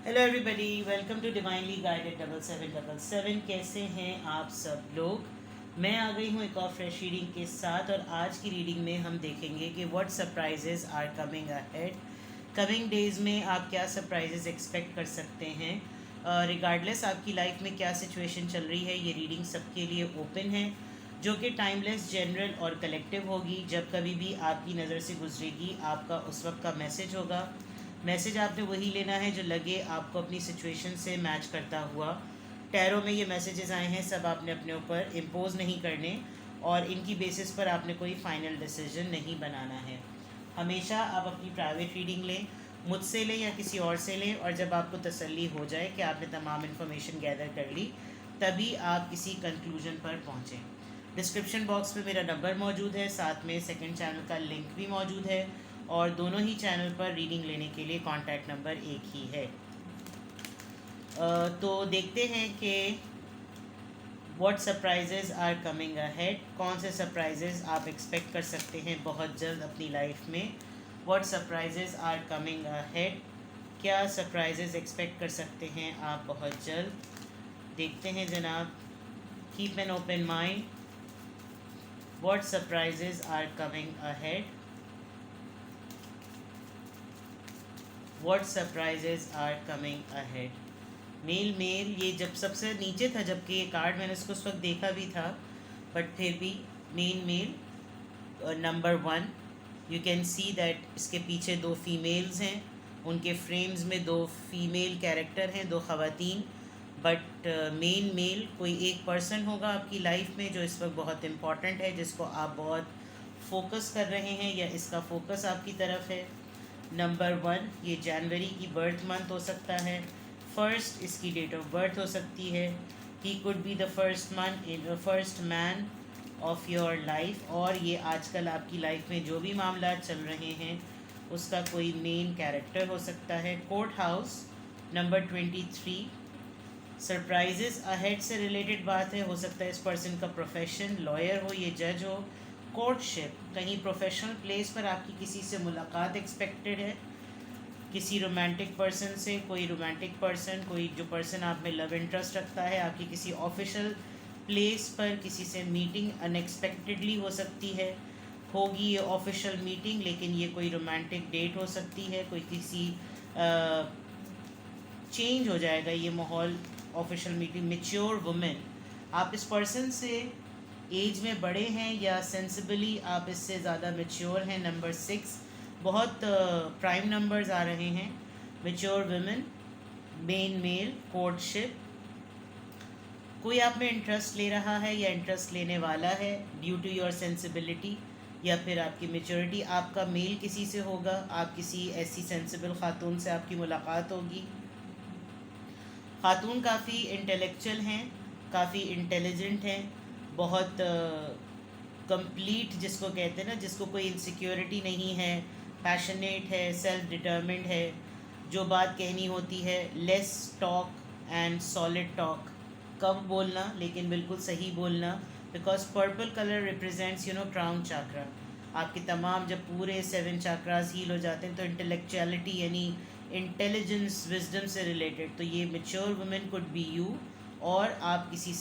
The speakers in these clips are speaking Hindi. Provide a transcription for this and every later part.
Hello everybody, welcome to divinely guided 7777। कैसे हैं आप सब लोग। मैं आ गई हूँ एक और फ्रेश रीडिंग के साथ, और आज की रीडिंग में हम देखेंगे कि what surprises are coming ahead. Coming days में आप क्या सरप्राइजेज एक्सपेक्ट कर सकते हैं। रिगार्डलेस आपकी लाइफ में क्या सिचुएशन चल रही है, ये रीडिंग सबके लिए ओपन है, जो कि टाइमलेस, जनरल और कलेक्टिव होगी। जब कभी भी आपकी नज़र से गुजरेगी, आपका उस वक्त का मैसेज होगा। मैसेज आपने वही लेना है जो लगे आपको अपनी सिचुएशन से मैच करता हुआ। टैरो में ये मैसेजेस आए हैं, सब आपने अपने ऊपर इम्पोज नहीं करने, और इनकी बेसिस पर आपने कोई फाइनल डिसीजन नहीं बनाना है। हमेशा आप अपनी प्राइवेट रीडिंग लें, मुझसे लें या किसी और से लें, और जब आपको तसल्ली हो जाए कि आपने तमाम इन्फॉर्मेशन गैदर कर ली, तभी आप किसी कंक्लूजन पर पहुँचें। डिस्क्रिप्शन बॉक्स में मेरा नंबर मौजूद है, साथ में सेकंड चैनल का लिंक भी मौजूद है, और दोनों ही चैनल पर रीडिंग लेने के लिए कॉन्टैक्ट नंबर एक ही है। तो देखते हैं कि what surprises are coming ahead. कौन से सरप्राइजेज आप एक्सपेक्ट कर सकते हैं बहुत जल्द अपनी लाइफ में। What surprises are coming ahead, क्या सरप्राइजेज एक्सपेक्ट कर सकते हैं आप बहुत जल्द। देखते हैं जनाब। Keep an open mind. What surprises are coming ahead. What surprises are coming ahead. Male male, ये जब सबसे नीचे था, जबकि ये कार्ड मैंने उसको उस वक्त देखा भी था, बट फिर भी main male number 1। You can see that इसके पीछे दो फीमेल्स हैं, उनके फ्रेम्स में दो फीमेल कैरेक्टर हैं, दो ख़वातीन। बट मेन मेल कोई एक पर्सन होगा आपकी लाइफ में जो इस वक्त बहुत इम्पॉर्टेंट है, जिसको आप बहुत फोकस कर रहे हैं, या इसका फोकस आपकी तरफ है। नंबर 1, ये जनवरी की बर्थ मंथ हो सकता है। फर्स्ट इसकी डेट ऑफ बर्थ हो सकती है। He could be the first man of your life, और ये आजकल आपकी लाइफ में जो भी मामला चल रहे हैं उसका कोई मेन कैरेक्टर हो सकता है। Court house number 23, surprises ahead से रिलेटेड बात है। हो सकता है इस पर्सन का प्रोफेशन लॉयर हो, ये जज हो। कोर्टशिप, कहीं प्रोफेशनल प्लेस पर आपकी किसी से मुलाकात एक्सपेक्टेड है, किसी रोमांटिक पर्सन से। कोई रोमांटिक पर्सन, कोई जो पर्सन आप में लव इंटरेस्ट रखता है, आपकी किसी ऑफिशियल प्लेस पर किसी से मीटिंग अनएक्सपेक्टेडली हो सकती है। होगी ये ऑफिशियल मीटिंग, लेकिन ये कोई रोमांटिक डेट हो सकती है। कोई किसी चेंज हो जाएगा ये माहौल। ऑफिशियल मीटिंग, मेच्योर वुमेन, आप इस पर्सन से एज में बड़े हैं या सेंसिबली आप इससे ज़्यादा मेच्योर हैं। नंबर 6, बहुत प्राइम नंबर्स आ रहे हैं। Mature women, main male, courtship, कोई आप में इंटरेस्ट ले रहा है या इंटरेस्ट लेने वाला है ड्यू टू योर सेंसिबिलिटी या फिर आपकी मेच्योरिटी। आपका मेल किसी से होगा, आप किसी ऐसी सेंसिबल खातून से आपकी मुलाकात होगी। खातून काफ़ी इंटेलेक्चुअल हैं, काफ़ी इंटेलिजेंट हैं, बहुत कंप्लीट जिसको कहते हैं ना, जिसको कोई इनसिक्योरिटी नहीं है, पैशनेट है, सेल्फ डिटर्मिन्ड है। जो बात कहनी होती है, less talk and solid talk, कम बोलना लेकिन बिल्कुल सही बोलना। Because purple colour represents crown chakra. आपके तमाम जब पूरे 7 चाक्रास हील हो जाते हैं तो इंटेलेक्चुअलिटी यानी इंटेलिजेंस, विजडम से रिलेटेड। तो ये mature women could be you, और आप किसी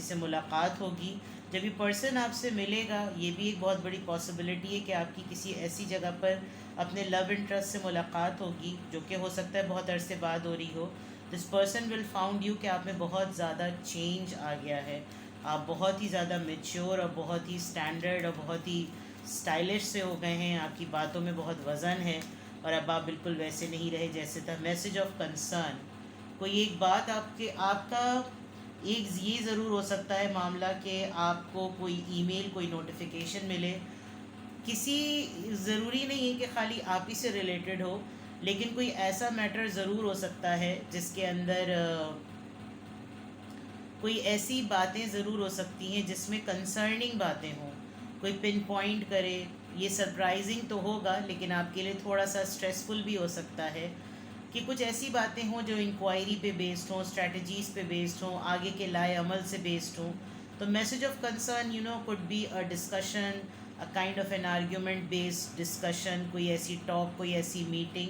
से मुलाकात होगी। जब ये पर्सन आपसे मिलेगा, ये भी एक बहुत बड़ी पॉसिबिलिटी है कि आपकी किसी ऐसी जगह पर अपने लव इंटरेस्ट से मुलाकात होगी, जो कि हो सकता है बहुत अरसे बाद हो रही हो। This person will found you कि आप में बहुत ज़्यादा चेंज आ गया है, आप बहुत ही ज़्यादा मेच्योर और बहुत ही स्टैंडर्ड और बहुत ही स्टाइलिश से हो गए हैं। आपकी बातों में बहुत वज़न है, और अब आप बिल्कुल वैसे नहीं रहे जैसे था। मैसेज ऑफ कंसर्न, कोई एक बात आपका एक ये ज़रूर हो सकता है मामला कि आपको कोई ईमेल, कोई नोटिफिकेशन मिले। किसी ज़रूरी नहीं है कि खाली आप ही से रिलेटेड हो, लेकिन कोई ऐसा मैटर ज़रूर हो सकता है जिसके अंदर कोई ऐसी बातें ज़रूर हो सकती हैं जिसमें कंसर्निंग बातें हों, कोई पिन पॉइंट करे। ये सरप्राइजिंग तो होगा, लेकिन आपके लिए थोड़ा सा स्ट्रेसफुल भी हो सकता है कि कुछ ऐसी बातें हों जो इंक्वायरी पे बेस्ड हों, स्ट्रेटजीज़ पे बेस्ड हों, आगे के लाए अमल से बेस्ड हों। तो message of concern could be a discussion, a kind of an argument based discussion, कोई ऐसी टॉक, कोई ऐसी मीटिंग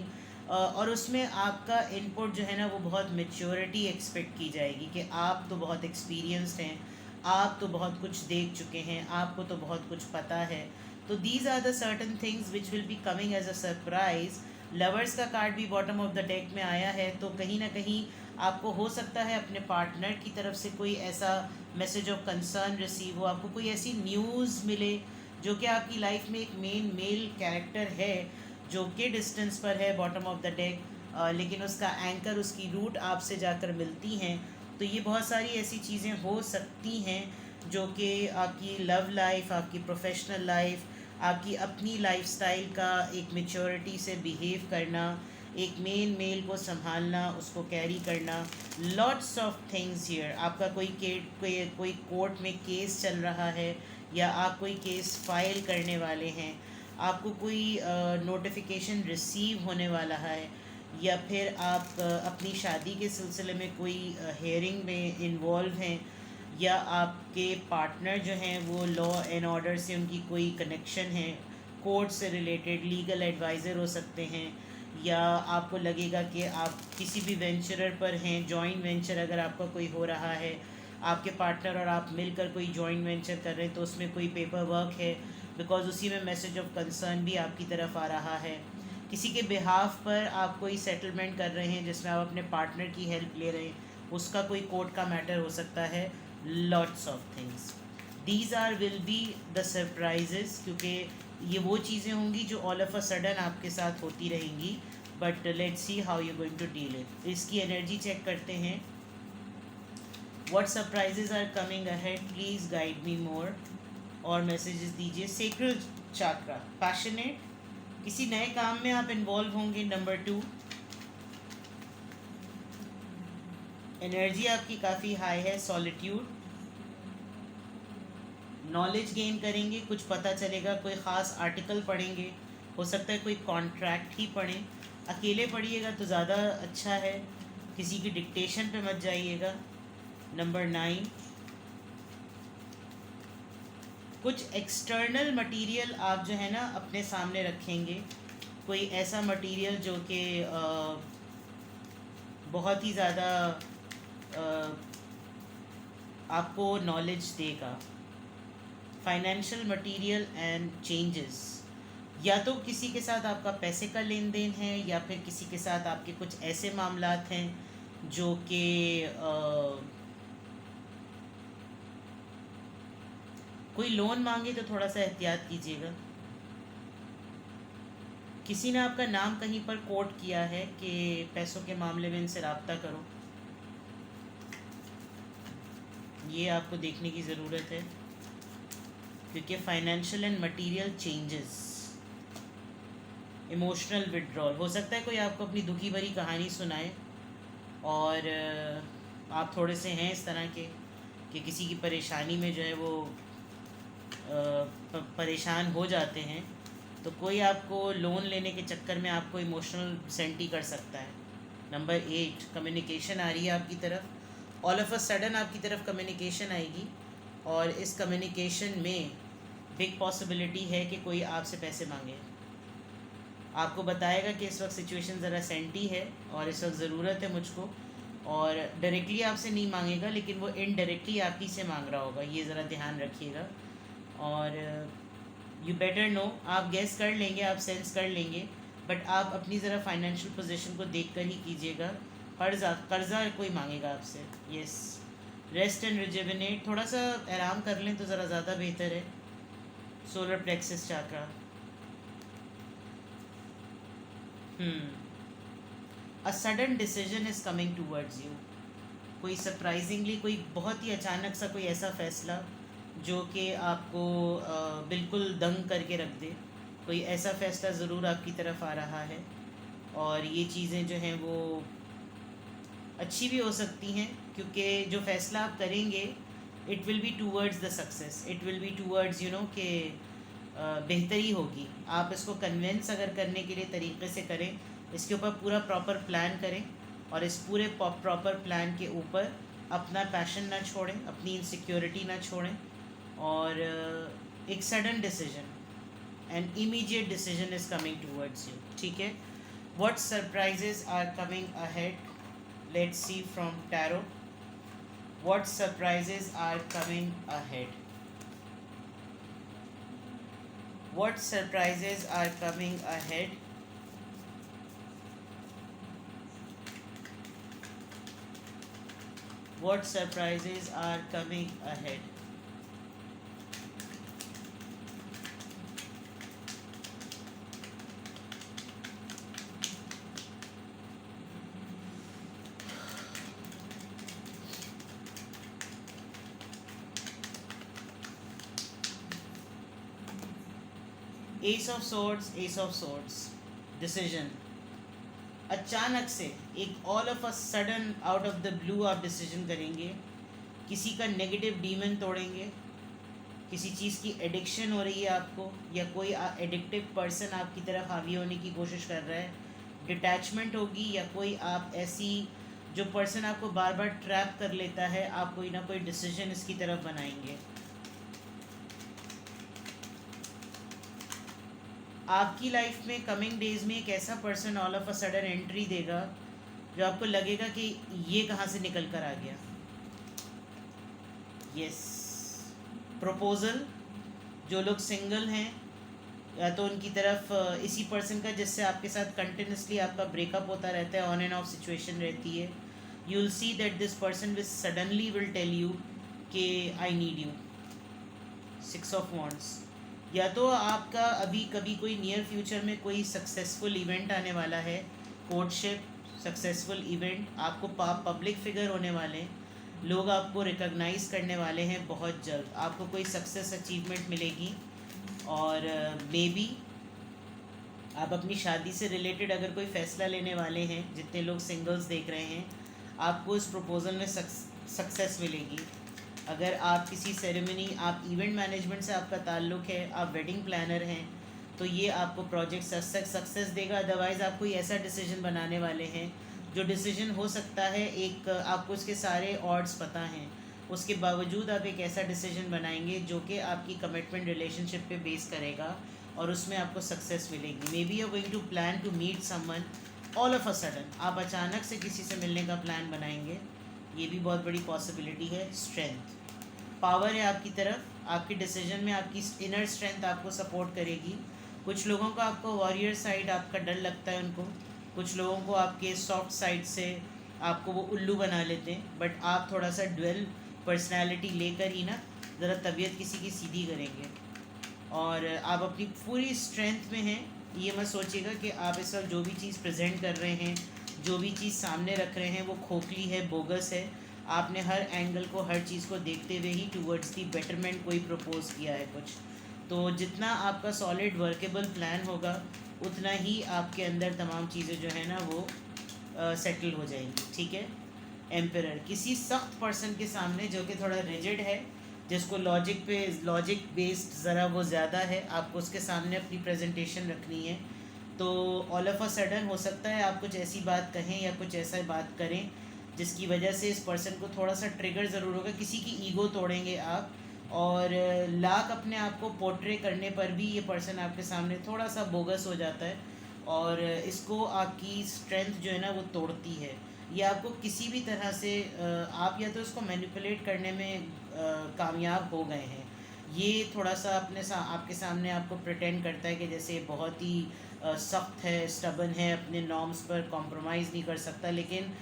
और उसमें आपका इनपुट जो है ना वो बहुत मेच्योरिटी एक्सपेक्ट की जाएगी कि आप तो बहुत एक्सपीरियंस्ड हैं, आप तो बहुत कुछ देख चुके हैं, आपको तो बहुत कुछ पता है। तो these are the certain things which will be coming as a surprise. Lovers का कार्ड भी बॉटम ऑफ द डेक में आया है, तो कहीं ना कहीं आपको हो सकता है अपने पार्टनर की तरफ से कोई ऐसा मैसेज ऑफ कंसर्न रिसीव हो, आपको कोई ऐसी न्यूज़ मिले जो कि आपकी लाइफ में एक मेन मेल कैरेक्टर है जो कि डिस्टेंस पर है बॉटम ऑफ द डेक, लेकिन उसका एंकर, उसकी रूट आपसे जाकर मिलती हैं। तो ये बहुत सारी ऐसी चीज़ें हो सकती हैं जो कि आपकी लव लाइफ, आपकी प्रोफेशनल लाइफ, आपकी अपनी लाइफस्टाइल का एक मेच्योरिटी से बिहेव करना, एक मेन मेल को संभालना, उसको कैरी करना, लॉट्स ऑफ थिंग्स हियर। आपका कोई कोर्ट में केस चल रहा है या आप कोई केस फाइल करने वाले हैं, आपको कोई नोटिफिकेशन रिसीव होने वाला है, या फिर आप अपनी शादी के सिलसिले में कोई हेयरिंग में इन्वॉल्व हैं, या आपके पार्टनर जो हैं वो लॉ एंड ऑर्डर से उनकी कोई कनेक्शन है, कोर्ट से रिलेटेड लीगल एडवाइज़र हो सकते हैं, या आपको लगेगा कि आप किसी भी वेंचरर पर हैं, जॉइंट वेंचर अगर आपका कोई हो रहा है, आपके पार्टनर और आप मिलकर कोई जॉइंट वेंचर कर रहे हैं तो उसमें कोई पेपर वर्क है, बिकॉज उसी में मैसेज ऑफ कंसर्न भी आपकी तरफ आ रहा है। किसी के बिहाफ पर आप कोई सेटलमेंट कर रहे हैं जिसमें आप अपने पार्टनर की हेल्प ले रहे हैं, उसका कोई कोर्ट का मैटर हो सकता है। Lots of things, these are will be the surprises, क्योंकि ये वो चीज़ें होंगी जो ऑल ऑफ अ सडन आपके साथ होती रहेंगी। But let's see how you going to deal it. इसकी एनर्जी चेक करते हैं। What surprises are coming ahead, please guide me more. और मैसेजेस दीजिए। सेक्रल चाक्रा, पैशनेट, किसी नए काम में आप इन्वॉल्व होंगे। नंबर 2, एनर्जी आपकी काफ़ी हाई है। सॉलिट्यूड, नॉलेज गेन करेंगे, कुछ पता चलेगा, कोई ख़ास आर्टिकल पढ़ेंगे, हो सकता है कोई कॉन्ट्रैक्ट ही पढ़ें। अकेले पढ़िएगा तो ज़्यादा अच्छा है, किसी की डिक्टेशन पे मत जाइएगा। नंबर 9, कुछ एक्सटर्नल मटेरियल आप जो है ना अपने सामने रखेंगे, कोई ऐसा मटेरियल जो कि बहुत ही ज़्यादा आपको नॉलेज देगा। फाइनेंशियल मटेरियल एंड चेंजेस, या तो किसी के साथ आपका पैसे का लेन देन है, या फिर किसी के साथ आपके कुछ ऐसे मामलात हैं जो कि कोई लोन मांगे तो थोड़ा सा एहतियात कीजिएगा। किसी ने आपका नाम कहीं पर कोट किया है कि पैसों के मामले में इनसे रब्ता करो, ये आपको देखने की ज़रूरत है, क्योंकि financial and material changes, emotional withdrawal, हो सकता है कोई आपको अपनी दुखी भरी कहानी सुनाए और आप थोड़े से हैं इस तरह के कि किसी की परेशानी में जो है वो परेशान हो जाते हैं, तो कोई आपको लोन लेने के चक्कर में आपको इमोशनल सेंटी कर सकता है। नंबर 8, कम्युनिकेशन आ रही है आपकी तरफ। ऑल ऑफ अ सडन आपकी तरफ कम्युनिकेशन आएगी, और इस कम्युनिकेशन में बिग पॉसिबिलिटी है कि कोई आपसे पैसे मांगे, आपको बताएगा कि इस वक्त सिचुएशन ज़रा सेंटी है और इस वक्त ज़रूरत है मुझको, और डायरेक्टली आपसे नहीं मांगेगा लेकिन वो इनडायरेक्टली आप ही से मांग रहा होगा, ये ज़रा ध्यान रखिएगा। और यू बेटर नो, आप गेस कर लेंगे, आप सेंस कर लेंगे, बट आप अपनी ज़रा फाइनेंशियल पोजीशन को देख कर ही कीजिएगा। कर्जा कोई मांगेगा आपसे। यस, रेस्ट एंड रिजुविनेट, थोड़ा सा आराम कर लें तो ज़रा ज़्यादा बेहतर है। Solar plexus chakra, a sudden decision is coming towards you, कोई सरप्राइजिंगली, कोई बहुत ही अचानक सा कोई ऐसा फ़ैसला जो कि आपको बिल्कुल दंग करके रख दे, कोई ऐसा फ़ैसला ज़रूर आपकी तरफ आ रहा है। और ये चीज़ें जो हैं वो अच्छी भी हो सकती हैं, क्योंकि जो फ़ैसला आप करेंगे it will be towards the success, it will be towards you know कि बेहतरी होगी। आप इसको कन्विंस अगर करने के लिए तरीके से करें, इसके ऊपर पूरा प्रॉपर प्लान करें, और इस पूरे प्रॉपर प्लान के ऊपर अपना पैशन ना छोड़ें, अपनी इनसिक्योरिटी ना छोड़ें, और एक sudden decision, an immediate decision is coming towards you. ठीक है, What surprises are coming ahead? Let's see from tarot. What surprises are coming ahead? What surprises are coming ahead? What surprises are coming ahead? S of swords, decision. अचानक से एक all of a sudden out of the blue आप डिसीजन करेंगे, किसी का नेगेटिव डीमन तोड़ेंगे, किसी चीज़ की एडिक्शन हो रही है आपको, या कोई एडिक्टिव पर्सन आपकी तरफ हावी होने की कोशिश कर रहा है, डिटैचमेंट होगी, या कोई आप ऐसी जो पर्सन आपको बार बार ट्रैप कर लेता है, आप कोई ना कोई डिसीजन इसकी तरफ बनाएंगे। आपकी लाइफ में कमिंग डेज में एक ऐसा person all of a sudden entry देगा जो आपको लगेगा कि ये कहाँ से निकल कर आ गया। Yes, proposal. जो लोग सिंगल हैं या तो उनकी तरफ इसी पर्सन का जिससे आपके साथ कंटिन्यूसली आपका ब्रेकअप होता रहता है, ऑन एंड ऑफ सिचुएशन रहती है, you will see that this person will suddenly will tell you कि I need you. 6 of wands. या तो आपका अभी कभी कोई नियर फ्यूचर में कोई सक्सेसफुल इवेंट आने वाला है, कोर्टशिप, सक्सेसफुल इवेंट, आपको पब्लिक फिगर होने वाले हैं, लोग आपको रिकॉग्नाइज करने वाले हैं बहुत जल्द, आपको कोई सक्सेस अचीवमेंट मिलेगी। और मे बी आप अपनी शादी से रिलेटेड अगर कोई फ़ैसला लेने वाले हैं, जितने लोग सिंगल्स देख रहे हैं, आपको इस प्रपोज़ल में सक्सेस मिलेगी। अगर आप किसी सेरेमनी, आप इवेंट मैनेजमेंट से आपका ताल्लुक़ है, आप वेडिंग प्लानर हैं, तो ये आपको प्रोजेक्ट सक्सेस देगा। अदरवाइज़ आप कोई ऐसा डिसीजन बनाने वाले हैं जो डिसीजन हो सकता है, एक आपको उसके सारे ऑड्स पता हैं, उसके बावजूद आप एक ऐसा डिसीजन बनाएंगे जो कि आपकी कमिटमेंट रिलेशनशिप पे बेस करेगा और उसमें आपको सक्सेस मिलेगी। May be you going to plan to meet someone all of a sudden, आप अचानक से किसी से मिलने का प्लान बनाएंगे, ये भी बहुत बड़ी पॉसिबिलिटी है। स्ट्रेंथ, पावर है आपकी तरफ, आपके डिसीजन में आपकी इनर स्ट्रेंथ आपको सपोर्ट करेगी। कुछ लोगों का आपको वॉरियर साइड आपका डर लगता है उनको, कुछ लोगों को आपके सॉफ्ट साइड से आपको वो उल्लू बना लेते हैं, बट आप थोड़ा सा ड्वेल पर्सनैलिटी लेकर ही ना ज़रा तबीयत किसी की सीधी करेंगे और आप अपनी पूरी स्ट्रेंथ में हैं। ये मत सोचिएगा कि आप इस वक्त जो भी चीज़ प्रेजेंट कर रहे हैं, जो भी चीज़ सामने रख रहे हैं वो खोखली है, बोगस है। आपने हर एंगल को, हर चीज़ को देखते हुए ही टूवर्ड्स दी बेटरमेंट कोई प्रपोज किया है कुछ। तो जितना आपका सॉलिड वर्केबल प्लान होगा उतना ही आपके अंदर तमाम चीज़ें जो है ना वो सेटल हो जाएंगी। ठीक है। एम्परर, किसी सख्त पर्सन के सामने जो कि थोड़ा रिजिड है, जिसको लॉजिक बेस्ड ज़रा वो ज़्यादा है, आपको उसके सामने अपनी प्रेजेंटेशन रखनी है। तो ऑल ऑफ अ सडन हो सकता है आप कुछ ऐसी बात कहें या कुछ ऐसा बात करें जिसकी वजह से इस पर्सन को थोड़ा सा ट्रिगर ज़रूर होगा, किसी की ईगो तोड़ेंगे आप, और लाख अपने आप को पोर्ट्रे करने पर भी ये पर्सन आपके सामने थोड़ा सा बोगस हो जाता है और इसको आपकी स्ट्रेंथ जो है ना वो तोड़ती है। ये आपको किसी भी तरह से आप या तो इसको मैनिपुलेट करने में कामयाब हो गए हैं। ये थोड़ा सा आपके सामने आपको प्रिटेंड करता है कि जैसे बहुत ही सख्त है, स्टबन है, अपने नॉर्म्स पर कॉम्प्रोमाइज़ नहीं कर सकता, लेकिन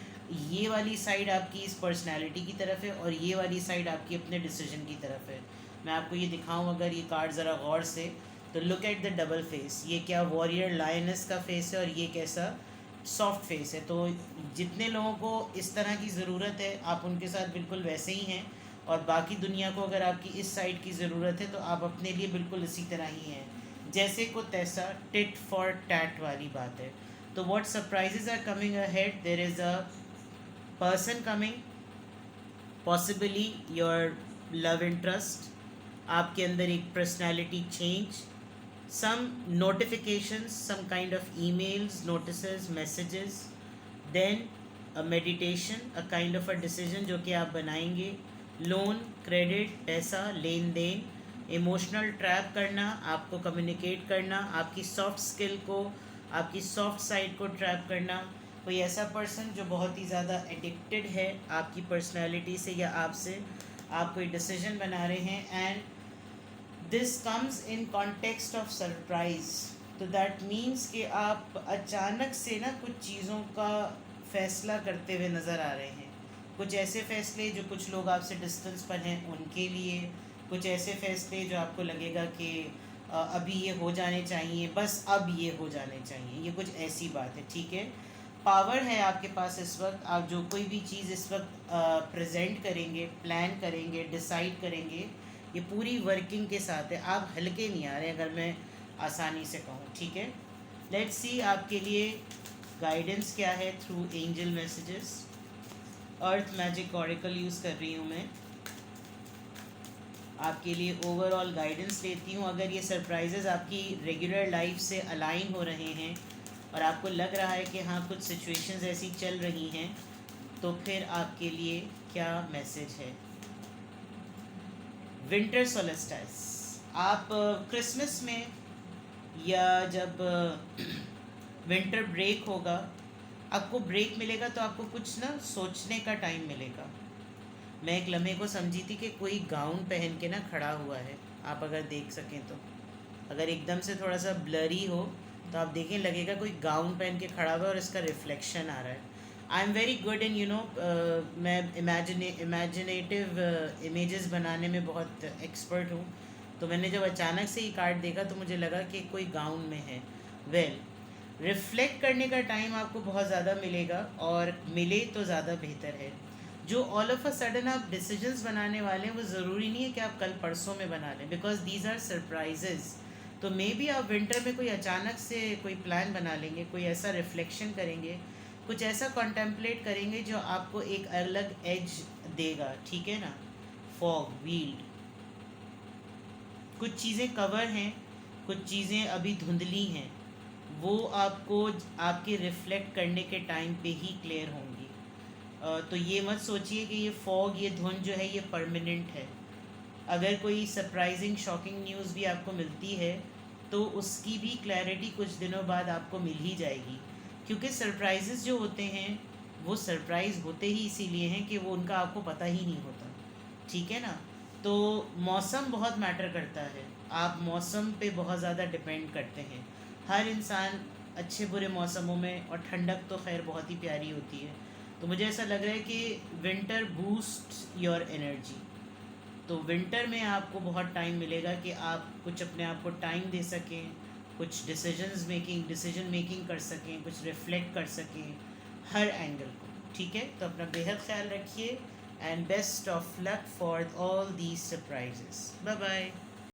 ये वाली साइड आपकी इस पर्सनैलिटी की तरफ है और ये वाली साइड आपकी अपने डिसीजन की तरफ है। मैं आपको ये दिखाऊं अगर ये कार्ड ज़रा गौर से, तो look at the double face. ये क्या वॉरियर लायनस का फेस है और ये कैसा सॉफ्ट फेस है। तो जितने लोगों को इस तरह की ज़रूरत है आप उनके साथ बिल्कुल वैसे ही हैं, और बाकी दुनिया को अगर आपकी इस साइड की ज़रूरत है तो आप अपने लिए बिल्कुल इसी तरह ही हैं। जैसे को तैसा, टिट फॉर टैट वाली बात है। तो what surprises are coming ahead, there is a person coming, possibly your love interest, आपके अंदर एक personality change, some notifications, some kind of emails, notices, messages, then a meditation, a kind of a decision जो कि आप बनाएंगे, लोन, क्रेडिट, पैसा, लेन देन, इमोशनल ट्रैप करना, आपको कम्युनिकेट करना, आपकी सॉफ्ट स्किल को आपकी सॉफ्ट साइड को ट्रैप करना, कोई ऐसा पर्सन जो बहुत ही ज़्यादा एडिक्टेड है आपकी पर्सनैलिटी से या आपसे, आप कोई डिसीजन बना रहे हैं and this comes in context of surprise. तो दैट मीन्स कि आप अचानक से ना कुछ चीज़ों का फैसला करते हुए नज़र आ रहे हैं। कुछ ऐसे फैसले जो कुछ लोग आपसे डिस्टेंस पर हैं उनके लिए, कुछ ऐसे फैसले जो आपको लगेगा कि अभी ये हो जाने चाहिए, बस अब ये हो जाने चाहिए, ये कुछ ऐसी बात है। ठीक है, पावर है आपके पास इस वक्त। आप जो कोई भी चीज़ इस वक्त प्रेजेंट करेंगे, प्लान करेंगे, डिसाइड करेंगे, ये पूरी वर्किंग के साथ है। आप हल्के नहीं आ रहे, अगर मैं आसानी से कहूँ। ठीक है, लेट्स सी आपके लिए गाइडेंस क्या है थ्रू एंजल मैसेजेस। अर्थ मैजिक ऑरिकल यूज़ कर रही हूँ मैं, आपके लिए ओवरऑल गाइडेंस लेती हूँ। अगर ये सरप्राइजेज़ आपकी रेगुलर लाइफ से अलाइन हो रहे हैं और आपको लग रहा है कि हाँ कुछ सिचुएशंस ऐसी चल रही हैं, तो फिर आपके लिए क्या मैसेज है। विंटर सोलेस्टाइस, आप क्रिसमस में या जब विंटर ब्रेक होगा, आपको ब्रेक मिलेगा तो आपको कुछ ना सोचने का टाइम मिलेगा। मैं एक लम्हे को समझी थी कि कोई गाउन पहन के ना खड़ा हुआ है, आप अगर देख सकें तो, अगर एकदम से थोड़ा सा ब्लरी हो तो आप देखें लगेगा कोई गाउन पहन के खड़ा हुआ है और इसका रिफ्लेक्शन आ रहा है। I am very good in मैं इमेजिनेटिव इमेजेस बनाने में बहुत एक्सपर्ट हूँ। तो मैंने जब अचानक से ये कार्ड देखा तो मुझे लगा कि कोई गाउन में है। रिफ्लेक्ट करने का टाइम आपको बहुत ज़्यादा मिलेगा, और मिले तो ज़्यादा बेहतर है। जो ऑल ऑफ अ सडन आप डिसीजंस बनाने वाले हैं वो ज़रूरी नहीं है कि आप कल परसों में बना लें, बिकॉज दीज आर सरप्राइजेज़। तो मे बी आप विंटर में कोई अचानक से कोई प्लान बना लेंगे, कोई ऐसा रिफ्लेक्शन करेंगे, कुछ ऐसा कॉन्टेम्पलेट करेंगे जो आपको एक अलग एज देगा। ठीक है ना, फॉग व्हील्ड, कुछ चीज़ें कवर हैं, कुछ चीज़ें अभी धुंधली हैं, वो आपको आपके रिफ्लेक्ट करने के टाइम पे ही क्लियर होंगी। तो ये मत सोचिए कि ये फॉग, ये धुंध जो है ये परमानेंट है। अगर कोई सरप्राइजिंग शॉकिंग न्यूज़ भी आपको मिलती है तो उसकी भी क्लैरिटी कुछ दिनों बाद आपको मिल ही जाएगी, क्योंकि सरप्राइजेस जो होते हैं वो सरप्राइज़ होते ही इसीलिए हैं कि वो उनका आपको पता ही नहीं होता। ठीक है ना, तो मौसम बहुत मैटर करता है, आप मौसम पे बहुत ज़्यादा डिपेंड करते हैं। हर इंसान अच्छे बुरे मौसमों में, और ठंडक तो खैर बहुत ही प्यारी होती है। तो मुझे ऐसा लग रहा है कि विंटर बूस्ट योर एनर्जी। तो विंटर में आपको बहुत टाइम मिलेगा कि आप कुछ अपने आप को टाइम दे सकें, कुछ डिसीजन मेकिंग कर सकें, कुछ रिफ्लेक्ट कर सकें हर एंगल को। ठीक है, तो अपना बेहद ख्याल रखिए and best of luck for all these surprises. Bye bye.